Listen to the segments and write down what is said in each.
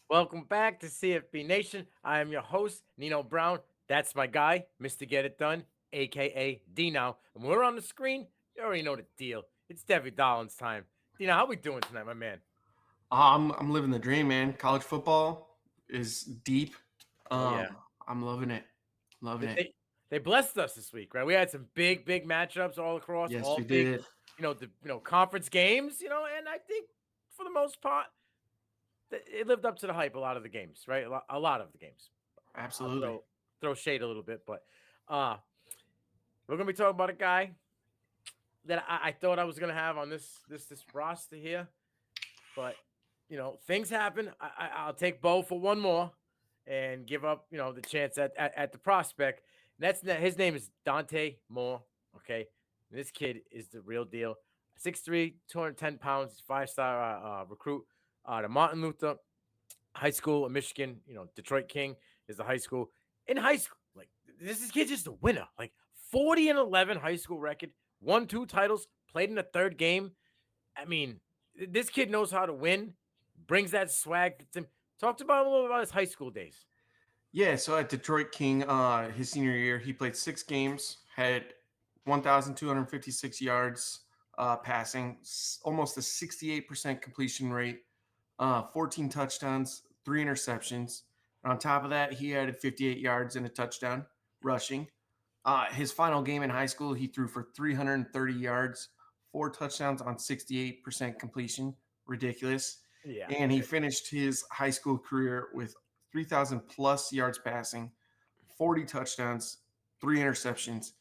Welcome back to CFB Nation. I am your host, Nino Brown. That's my guy, Mr. Get It Done, aka DNow. And when we're on the screen, you already know the deal. It's Devy Darlings time. DNow, how we doing tonight, my man? I'm living the dream, man. College football is deep. Oh yeah. I'm loving it. They, Loving it. they they blessed us this week, right? We had some big matchups all across, Yes, all we big, did. conference games, and I think for the most part, it lived up to the hype. A lot of the games, right? A lot of the games. I'll Absolutely. throw shade a little bit, but uh, we're gonna be talking about a guy that I thought I was gonna have on this roster here, but things happen. I'll take Bo for one more and give up the chance at the prospect. And his name is Dante Moore. Okay, and this kid is the real deal. 6'3", 210 pounds, 5-star recruit. The Martin Luther High School in Michigan. Detroit King is the high school. In high school, like this kid's just a winner. Like 40-11 high school record, won 2 titles, played in the third game. I mean, this kid knows how to win, brings that swag. Talked about a little about his high school days. Yeah, so at Detroit King, his senior year, he played 6 games, had 1,256 yards passing, almost a 68% completion rate, 14 touchdowns, 3 interceptions. And on top of that, he added 58 yards and a touchdown rushing. His final game in high school, he threw for 330 yards, 4 touchdowns on 68% completion. Ridiculous. Yeah, And he finished his high school career with 3,000 plus yards passing, 40 touchdowns, 3 interceptions,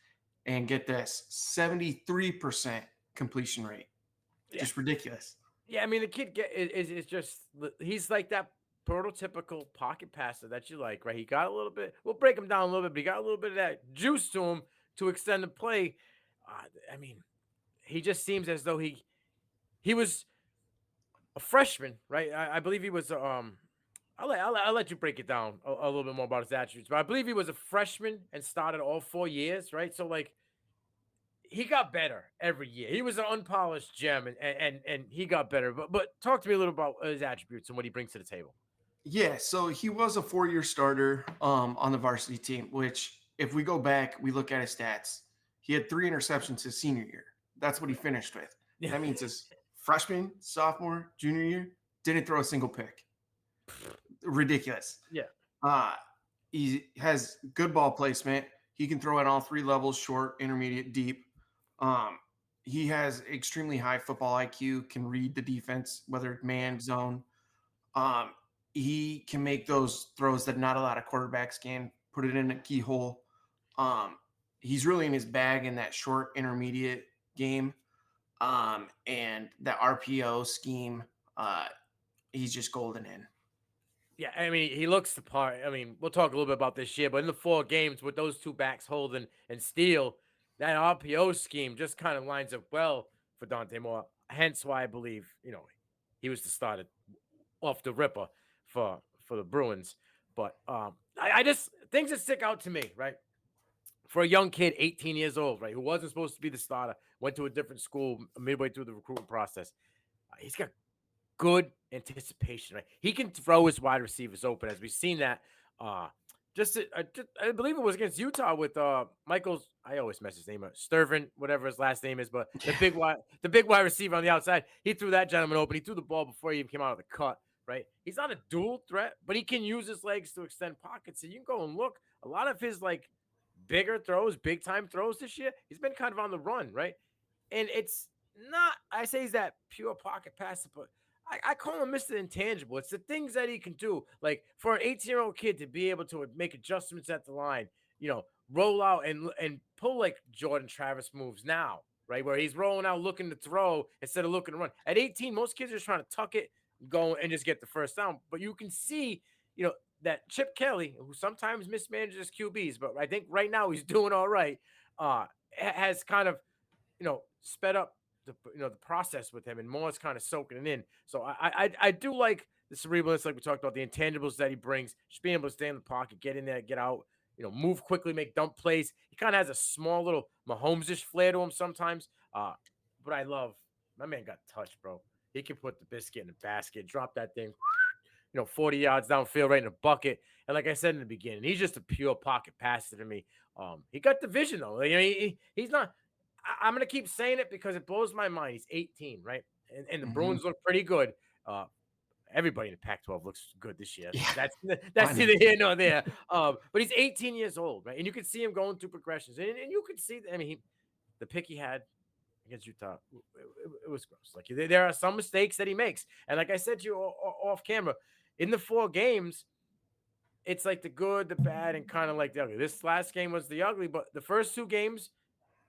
and get this 73% completion rate. yeah, Just ridiculous. yeah. I mean, the kid is just he's like that prototypical pocket passer that you like, right? He got a little bit. We'll break him down a little bit, but he got a little bit of that juice to him to extend the play. I mean, he just seems as though he was a freshman, right? I believe he was. I'll let you break it down a little bit more about his attributes, but I believe he was a freshman and started all 4 years, right? So like he got better every year. He was an unpolished gem, and he got better. But talk to me a little about his attributes and what he brings to the table. Yeah, so he was a 4 year starter on the varsity team, which if we go back, we look at his stats. He had 3 interceptions his senior year. That's what he finished with. Yeah, That means his freshman, sophomore, junior year didn't throw a single pick. Ridiculous. yeah, Uh, he has good ball placement. He can throw at all 3 levels: short, intermediate, deep. Um, he has extremely high football IQ, can read the defense, whether it's man, zone. Um, he can make those throws that not a lot of quarterbacks can, put it in a keyhole. Um, he's really in his bag in that short intermediate game. And the RPO scheme, he's just golden in. yeah. I mean, he looks the part. I mean, we'll talk a little bit about this year, but in the 4 games with those two backs, Holden and Steele, that RPO scheme just kind of lines up well for Dante Moore. Hence why I believe he was the starter off the ripper for the Bruins. But I just things that stick out to me, right? For a young kid, 18 years old, right, who wasn't supposed to be the starter, went to a different school midway through the recruitment process. He's got good anticipation, right? He can throw his wide receivers open, as we've seen that. I believe it was against Utah with Michael's. I always mess his name up, Sturvin, whatever his last name is, but the big wide receiver on the outside. He threw that gentleman open. He threw the ball before he even came out of the cut. Right? He's not a dual threat, but he can use his legs to extend pockets. So you can go and look. A lot of his bigger throws, big time throws this year, he's been kind of on the run, right? And it's not. I say he's that pure pocket passer, but I call him Mr. Intangible. It's the things that he can do. Like for an 18-year-old kid to be able to make adjustments at the line, roll out and pull like Jordan Travis moves now, right? Where he's rolling out looking to throw instead of looking to run. At 18, most kids are just trying to tuck it, go and just get the first down. But you can see, that Chip Kelly, who sometimes mismanages QBs, but I think right now he's doing all right, has kind of, sped up the process with him, and Moore's kind of soaking it in. So I do like the cerebralness, like we talked about, the intangibles that he brings, just being able to stay in the pocket, get in there, get out, move quickly, make dump plays. He kind of has a small little Mahomes-ish flair to him sometimes. But I love my man got touched, bro. He can put the biscuit in the basket, drop that thing, 40 yards downfield right in the bucket. And like I said in the beginning, he's just a pure pocket passer to me. He got the vision though. He's not. I'm gonna keep saying it because it blows my mind. He's 18, right? And the Mhm. Bruins look pretty good. Everybody in the Pac-12 looks good this year. Yeah, That's I know. neither here nor there. But he's 18 years old, right? And you can see him going through progressions, and you could see. I mean, the pick he had against Utah, it was gross. Like there are some mistakes that he makes, and like I said to you off camera, in the 4 games, it's like the good, the bad, and kind of like the ugly. This last game was the ugly, but the first 2 games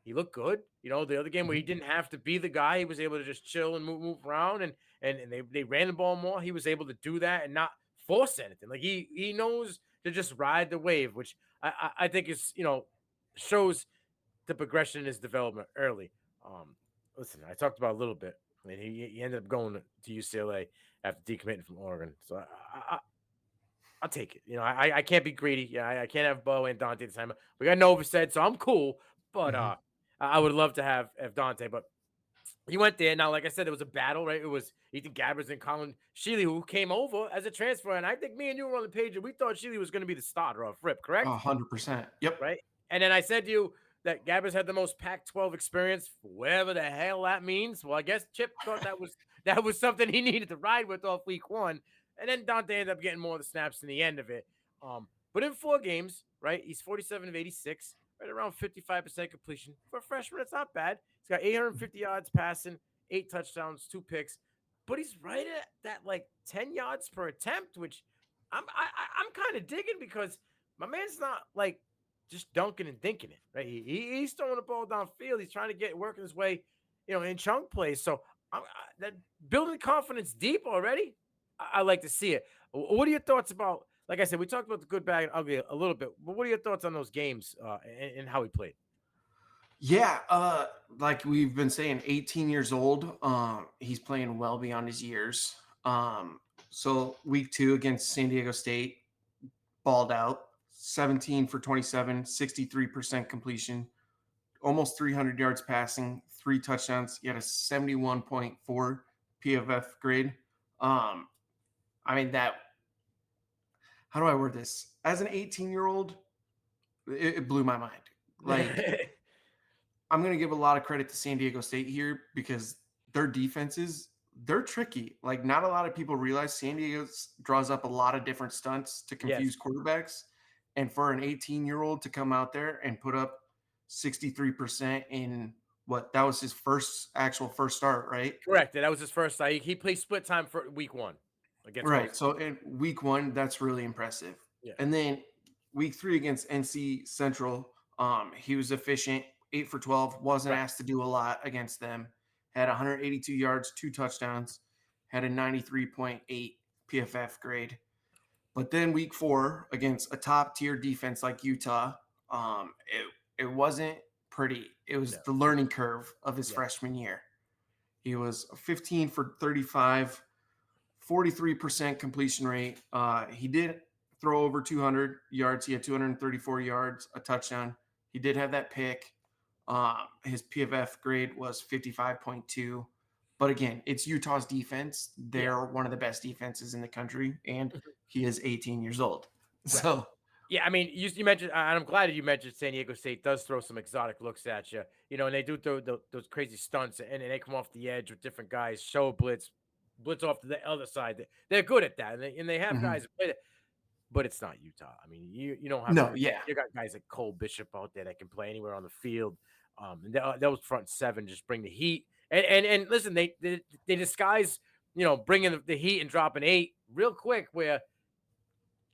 he looked good. The other game where he Mhm. didn't have to be the guy, he was able to just chill and move around, and they ran the ball more. He was able to do that and not force anything. Like he knows to just ride the wave, which I think is shows the progression in his development early. Listen, I talked about a little bit, and he ended up going to UCLA after decommitting from Oregon. So I'll take it. I can't be greedy. Yeah, I can't have Bo and Dante this time. We got Nova said, so I'm cool. But Mhm. I would love to have Dante. But he went there. Now, like I said, it was a battle, right? It was Ethan Gabbers and Colin Sheely who came over as a transfer. And I think me and you were on the page and we thought Sheely was going to be the starter off rip, correct? 100%. Yep. Right? And then I said to you that Gabbers had the most Pac-12 experience, whatever the hell that means. Well, I guess Chip thought that was something he needed to ride with off week 1. And then Dante ended up getting more of the snaps in the end of it. But in 4 games, right, he's 47 of 86, right around 55% completion. For a freshman, it's not bad. He's got 850 yards passing, 8 touchdowns, 2 picks. But he's right at that like 10 yards per attempt, which I'm kind of digging because my man's not like just dunking and dinking it, right? He's throwing the ball downfield. He's trying to get working his way, in chunk plays. So that building confidence deep already. I like to see it. What are your thoughts about? Like I said, we talked about the good, bad, and ugly a little bit. But what are your thoughts on those games and how he played? Yeah, like we've been saying, 18 years old. He's playing well beyond his years. So week 2 against San Diego State, balled out, 17 for 27, 63% completion, almost 300 yards passing, 3 touchdowns. He had a 71.4 PFF grade. Um, I mean that. How do I word this? As an 18-year-old, it blew my mind. Like I'm going to give a lot of credit to San Diego State here because their defenses, they're tricky. Like not a lot of people realize San Diego draws up a lot of different stunts to confuse Yes, quarterbacks. And for an 18-year-old to come out there and put up 63% in what that was his first start, right? correct. That was his first. He played split time for week 1 against Right. West. So in week 1, that's really impressive. Yeah, And then week 3 against NC Central, he was efficient, 8 for 12, wasn't right. asked to do a lot against them. Had 182 yards, 2 touchdowns, had a 93.8 PFF grade. But then week 4 against a top tier defense like Utah, it wasn't pretty. It was No. the learning curve of his Yes. freshman year. He was 15 for 35, 43% completion rate. He did throw over 200 yards. He had 234 yards, a touchdown. He did have that pick. His PFF grade was 55.2. But again, it's Utah's defense. Yeah. They're one of the best defenses in the country, and he is 18 years old. Right. So, Yeah, I mean, you mentioned, and I'm glad that you mentioned San Diego State does throw some exotic looks at you, and they do throw those crazy stunts, and they come off the edge with different guys, show blitz off to the other side. They're good at that, and they have mhm. guys that play that, but it's not Utah. I mean, you don't have No, to. yeah. You got guys like Cole Bishop out there that can play anywhere on the field. And those front seven just bring the heat, and listen, they disguise, bringing the heat and dropping 8 real quick where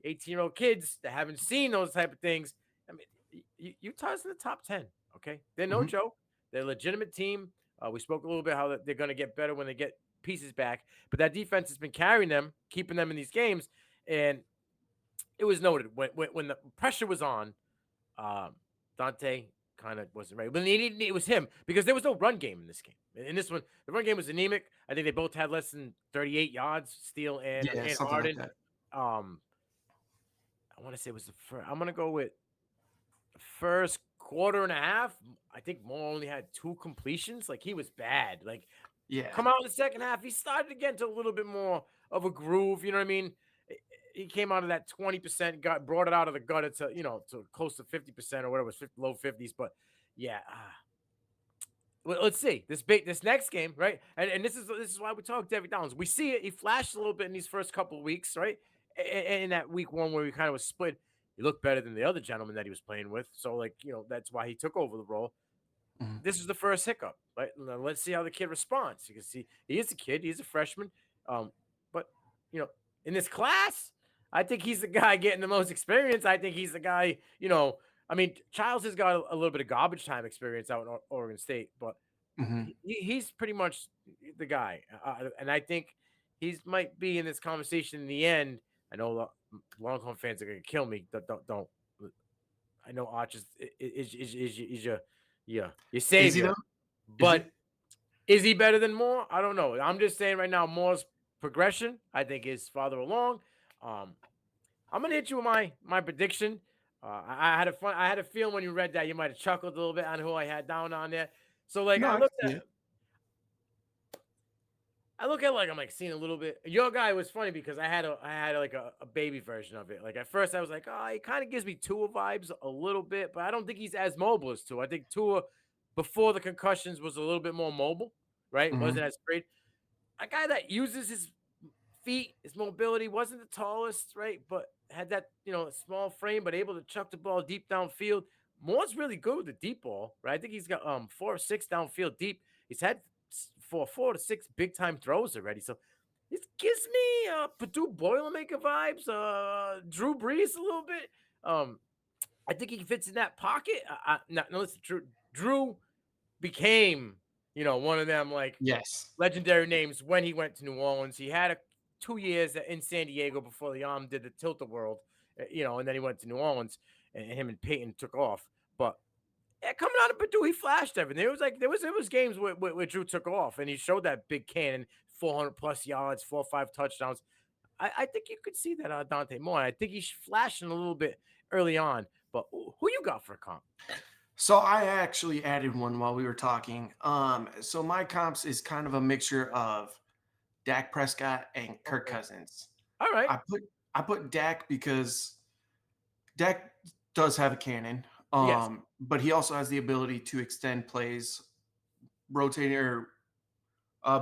18-year-old kids that haven't seen those type of things. I mean, Utah's in the top 10. Okay, they're no Mhm. joke. They're a legitimate team. We spoke a little bit how they're going to get better when they get pieces back, but that defense has been carrying them, keeping them in these games, and it was noted when the pressure was on. Um, Dante kind of wasn't ready, but it was him because there was no run game in this game. In this one, the run game was anemic. I think they both had less than 38 yards, Steele Yeah, and something like Arden. that. Um, I want to say it was the first. I'm gonna go with the first quarter and a half. I think Moore only had 2 completions. Like he was bad. Like Yeah. come out in the second half, he started to get into a little bit more of a groove. You know what I mean? He came out of that 20%, brought it out of the gutter to to close to 50% or whatever, it was 50, low 50s. But yeah, well, let's see this next game, right? And this is why we talk Devy Darlings. We see it. He flashed a little bit in these first couple of weeks, right? In that week one where he kind of was split, he looked better than the other gentleman that he was playing with. So like that's why he took over the role. Mhm. This is the first hiccup, right? Now, let's see how the kid responds. You can see he is a kid, he's a freshman. But you know, in this class, I think he's the guy getting the most experience. I think he's the guy, I mean, Childs has got a little bit of garbage time experience out in Oregon State, but Mhm. he's pretty much the guy. And I think he's might be in this conversation in the end. I know Longhorn fans are going to kill me. Don't. I know Arch is your Is he savior, though? Is he? but is he better than Moore? I don't know. I'm just saying right now, Moore's progression, I think, is farther along. Um, I'm gonna hit you with my prediction. I had a feeling when you read that you might have chuckled a little bit on who I had down on there. So like No, I can see it. I look at it like I'm like seeing a little bit. Your guy was funny because I had like a baby version of it. Like at first I was like, oh, he kind of gives me Tua vibes a little bit, but I don't think he's as mobile as Tua. I think Tua before the concussions was a little bit more mobile, right? Mhm. Wasn't as great. A guy that uses his feet, his mobility, wasn't the tallest, right? But had that small frame, but able to chuck the ball deep downfield. Moore's really good with the deep ball, right? I think he's got 4 or 6 downfield deep. He's had 4 to 6 big time throws already. So this gives me Purdue Boilermaker vibes, Drew Brees a little bit. I think he fits in that pocket. No, listen, Drew became one of them like Yes. legendary names when he went to New Orleans. He had 2 years in San Diego before the did the tilt the world, and then he went to New Orleans, and him and Peyton took off. But coming out of Purdue, he flashed everything. It was like there was games where Drew took off, and he showed that big cannon, 400 plus yards, 4 or 5 touchdowns. I think you could see that on Dante Moore. I think he's flashing a little bit early on. But who you got for a comp? So I actually added one while we were talking. So my comps is kind of a mixture of Dak Prescott and Kirk Okay. Cousins. All right. I put Dak because Dak does have a cannon, Yes. but he also has the ability to extend plays, rotating or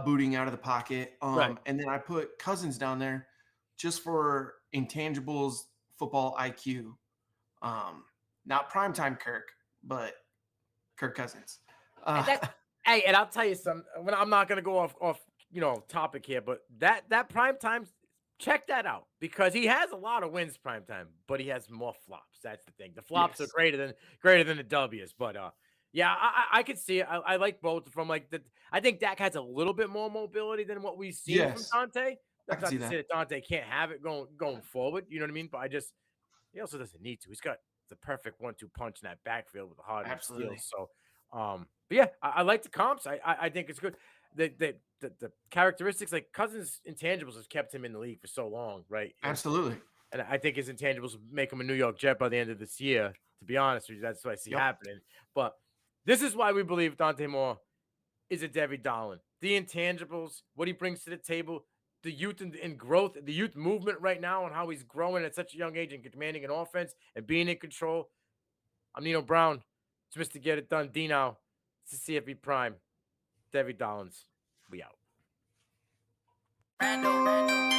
booting out of the pocket. Right. And then I put Cousins down there just for intangibles, football IQ. Um, Not primetime Kirk, but Kirk Cousins. And Uh, that's hey, and I'll tell you something. I'm not gonna go off topic here, but that prime time, check that out because he has a lot of wins prime time, but he has more flops. That's the thing. The flops are yes, greater than the W's. But yeah, I could see it. I like both from like the. I think Dak has a little bit more mobility than what we've seen from yes, Dante. I That's can not see to say that. that Dante can't have it going forward. You know what I mean? But he also doesn't need to. He's got the perfect 1-2 punch in that backfield with Harden and Steele. Absolutely. So, but yeah, I like the comps. I think it's good. The characteristics like Cousins' intangibles has kept him in the league for so long, right? Absolutely. And I think his intangibles make him a New York Jet by the end of this year. To be honest with you, that's what I see Yep. happening. But this is why we believe Dante Moore is a Devy Darling. The intangibles, what he brings to the table, the youth and growth, the youth movement right now, and how he's growing at such a young age and commanding an offense and being in control. I'm Nino Brown. It's Mr. Get It Done. DNow. It's the CFB Prime. Devy Darlings. We out. Randall.